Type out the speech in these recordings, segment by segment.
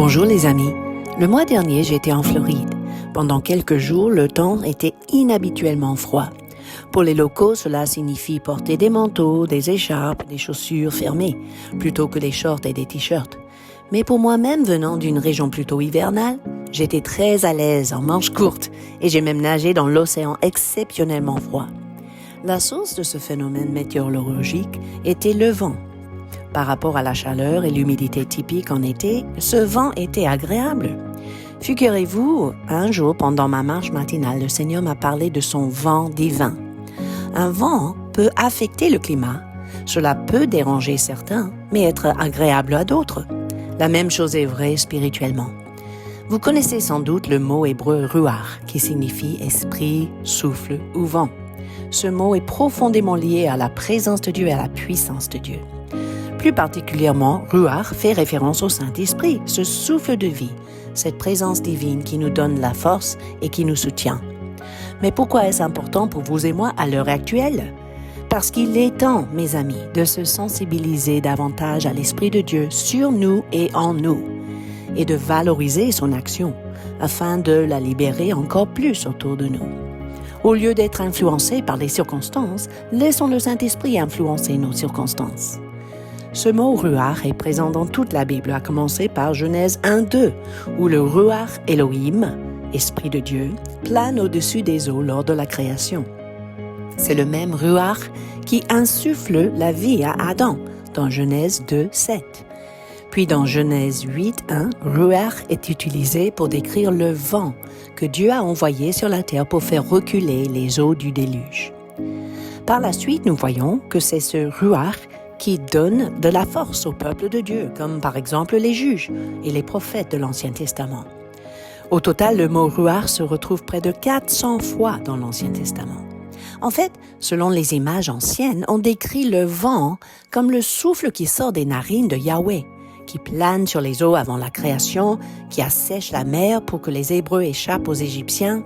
Bonjour les amis. Le mois dernier, j'étais en Floride. Pendant quelques jours, le temps était inhabituellement froid. Pour les locaux, cela signifie porter des manteaux, des écharpes, des chaussures fermées, plutôt que des shorts et des t-shirts. Mais pour moi-même, venant d'une région plutôt hivernale, j'étais très à l'aise en manches courtes et j'ai même nagé dans l'océan exceptionnellement froid. La source de ce phénomène météorologique était le vent. Par rapport à la chaleur et l'humidité typique en été, ce vent était agréable. Figurez-vous, un jour pendant ma marche matinale, le Seigneur m'a parlé de son vent divin. Un vent peut affecter le climat. Cela peut déranger certains, mais être agréable à d'autres. La même chose est vraie spirituellement. Vous connaissez sans doute le mot hébreu ruach, qui signifie esprit, souffle ou vent. Ce mot est profondément lié à la présence de Dieu et à la puissance de Dieu. Plus particulièrement, ruach fait référence au Saint-Esprit, ce souffle de vie, cette présence divine qui nous donne la force et qui nous soutient. Mais pourquoi est-ce important pour vous et moi à l'heure actuelle? Parce qu'il est temps, mes amis, de se sensibiliser davantage à l'Esprit de Dieu sur nous et en nous, et de valoriser son action, afin de la libérer encore plus autour de nous. Au lieu d'être influencés par les circonstances, laissons le Saint-Esprit influencer nos circonstances. Ce mot ruach est présent dans toute la Bible, à commencer par Genèse 1-2, où le ruach Elohim, Esprit de Dieu, plane au-dessus des eaux lors de la création. C'est le même ruach qui insuffle la vie à Adam, dans Genèse 2-7. Puis dans Genèse 8-1, ruach est utilisé pour décrire le vent que Dieu a envoyé sur la terre pour faire reculer les eaux du déluge. Par la suite, nous voyons que c'est ce ruach qui donne de la force au peuple de Dieu, comme par exemple les juges et les prophètes de l'Ancien Testament. Au total, le mot ruach se retrouve près de 400 fois dans l'Ancien Testament. En fait, selon les images anciennes, on décrit le vent comme le souffle qui sort des narines de Yahweh, qui plane sur les eaux avant la création, qui assèche la mer pour que les Hébreux échappent aux Égyptiens,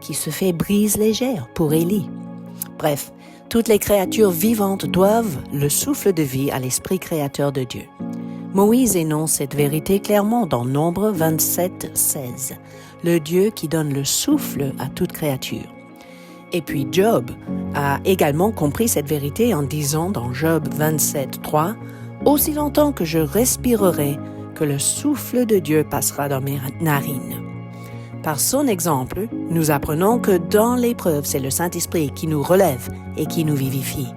qui se fait brise légère pour Élie. Bref, toutes les créatures vivantes doivent le souffle de vie à l'Esprit créateur de Dieu. Moïse énonce cette vérité clairement dans Nombre 27-16, le Dieu qui donne le souffle à toute créature. Et puis Job a également compris cette vérité en disant dans Job 27-3, « Aussi longtemps que je respirerai, que le souffle de Dieu passera dans mes narines. » Par son exemple, nous apprenons que dans l'épreuve, c'est le Saint-Esprit qui nous relève et qui nous vivifie.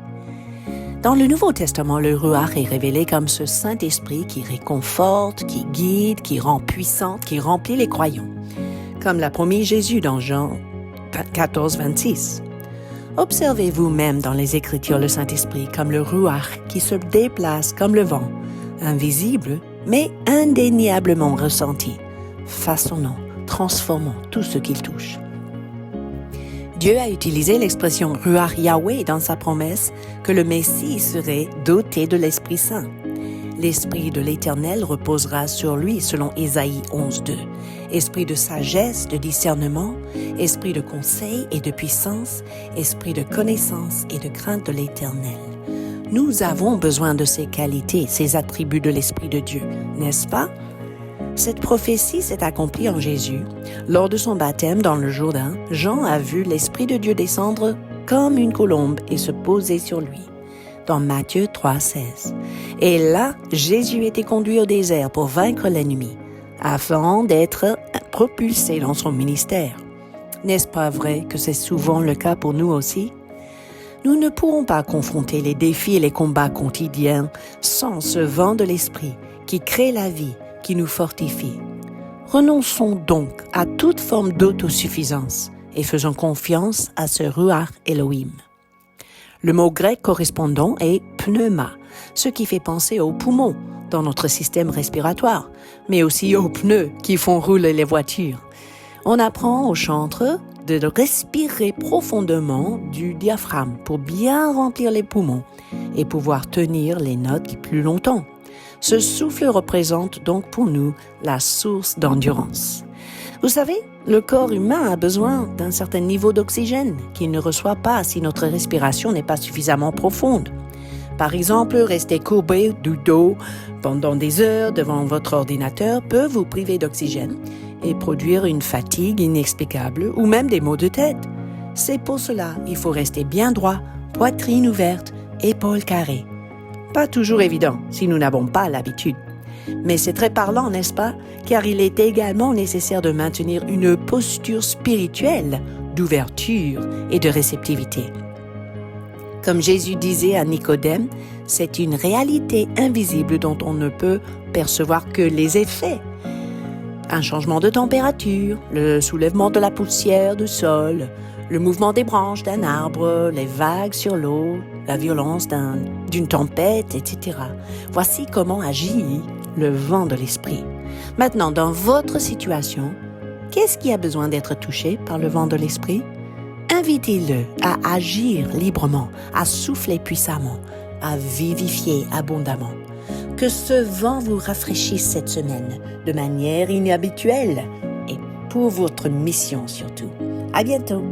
Dans le Nouveau Testament, le ruach est révélé comme ce Saint-Esprit qui réconforte, qui guide, qui rend puissant, qui remplit les croyants, comme l'a promis Jésus dans Jean 14-26. Observez vous-même dans les Écritures le Saint-Esprit comme le ruach qui se déplace comme le vent, invisible mais indéniablement ressenti, façonnant, transformant tout ce qu'il touche. Dieu a utilisé l'expression ruach Yahweh dans sa promesse que le Messie serait doté de l'Esprit Saint. L'Esprit de l'Éternel reposera sur lui selon Ésaïe 11-2. Esprit de sagesse, de discernement, esprit de conseil et de puissance, esprit de connaissance et de crainte de l'Éternel. Nous avons besoin de ces qualités, ces attributs de l'Esprit de Dieu, n'est-ce pas? Cette prophétie s'est accomplie en Jésus. Lors de son baptême dans le Jourdain, Jean a vu l'Esprit de Dieu descendre comme une colombe et se poser sur lui. Dans Matthieu 3,16. Et là, Jésus était conduit au désert pour vaincre l'ennemi, afin d'être propulsé dans son ministère. N'est-ce pas vrai que c'est souvent le cas pour nous aussi? Nous ne pourrons pas confronter les défis et les combats quotidiens sans ce vent de l'Esprit qui crée la vie, qui nous fortifie. Renonçons donc à toute forme d'autosuffisance et faisons confiance à ce ruach Elohim. Le mot grec correspondant est pneuma, ce qui fait penser aux poumons dans notre système respiratoire, mais aussi aux pneus qui font rouler les voitures. On apprend aux chantres de respirer profondément du diaphragme pour bien remplir les poumons et pouvoir tenir les notes plus longtemps. Ce souffle représente donc pour nous la source d'endurance. Vous savez, le corps humain a besoin d'un certain niveau d'oxygène qu'il ne reçoit pas si notre respiration n'est pas suffisamment profonde. Par exemple, rester courbé du dos pendant des heures devant votre ordinateur peut vous priver d'oxygène et produire une fatigue inexplicable ou même des maux de tête. C'est pour cela qu'il faut rester bien droit, poitrine ouverte, épaules carrées. Pas toujours évident si nous n'avons pas l'habitude. Mais c'est très parlant, n'est-ce pas? Car il est également nécessaire de maintenir une posture spirituelle d'ouverture et de réceptivité. Comme Jésus disait à Nicodème, c'est une réalité invisible dont on ne peut percevoir que les effets. Un changement de température, le soulèvement de la poussière du sol, le mouvement des branches d'un arbre, les vagues sur l'eau, la violence d'une tempête, etc. Voici comment agit le vent de l'esprit. Maintenant, dans votre situation, qu'est-ce qui a besoin d'être touché par le vent de l'esprit? Invitez-le à agir librement, à souffler puissamment, à vivifier abondamment. Que ce vent vous rafraîchisse cette semaine de manière inhabituelle et pour votre mission surtout. À bientôt!